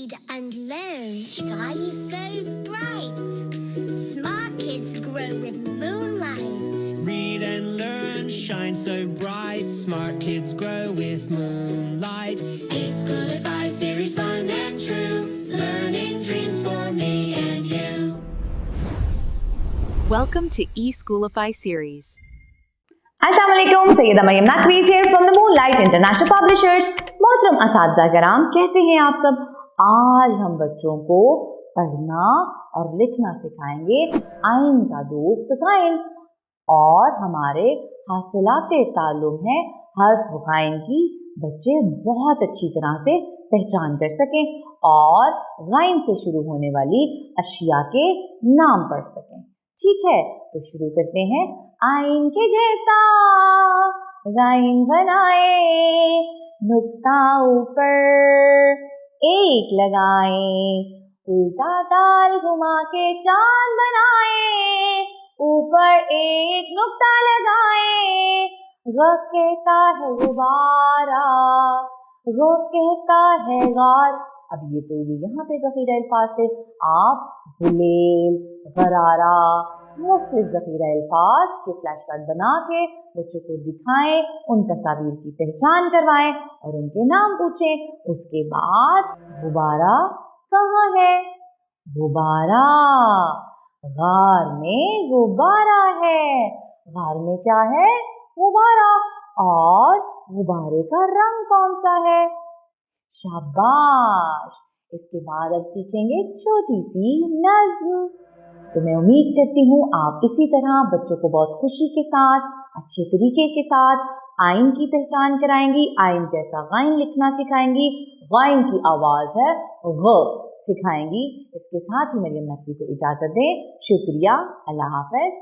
Read and learn, shine so bright. Smart kids grow with moonlight. Read and learn, shine so bright. Smart kids grow with moonlight. eSchoolify series, fun and true. Learning dreams for me and you. Welcome to eSchoolify series. अस्सलामुअलैकुम, Syeda Maryam नकवीज़ here from the Moonlight International Publishers। मोहतरम असातिज़ा कराम, कैसे हैं आप सब। आज हम बच्चों को पढ़ना और लिखना सिखाएंगे आइन का दोस्त गाइन, और हमारे हासिलाते ताल्लुम है हर्फ गाइन की बच्चे बहुत अच्छी तरह से पहचान कर सकें और गाइन से शुरू होने वाली अशिया के नाम पढ़ सकें। ठीक है, तो शुरू करते हैं। आइन के जैसा गाइन बनाए, नुक्ता ऊपर एक लगाए, उल्टा ताल घुमा के चांद बनाए, ऊपर एक नुक्ता लगाए। ग कहता है गुब्बारा, ग कहता है गार। अब ये यहाँ पे ज़ख़ीरा अल्फाज थे। आप गुलेल, गरारा, मुख्तलिफ ज़ख़ीरा अल्फाज के फ्लैश कार्ड बना के बच्चों को दिखाएं, उन तस्वीर की पहचान करवाएं और उनके नाम पूछें। उसके बाद गुब्बारा कहाँ है? गुब्बारा गार में गुब्बारा है। गार में क्या है? गुब्बारा। और गुब्बारे का रंग कौन सा है? शाबाश। इसके बाद अब सीखेंगे छोटी सी नज़्म। तो मैं उम्मीद करती हूँ आप इसी तरह बच्चों को बहुत खुशी के साथ, अच्छे तरीके के साथ आइन की पहचान कराएंगी, आइन जैसा गाइन लिखना सिखाएंगी, गाइन की आवाज़ है ग सिखाएंगी। इसके साथ ही मरियम नकवी को इजाज़त दें। शुक्रिया, अल्लाह हाफ़िज़।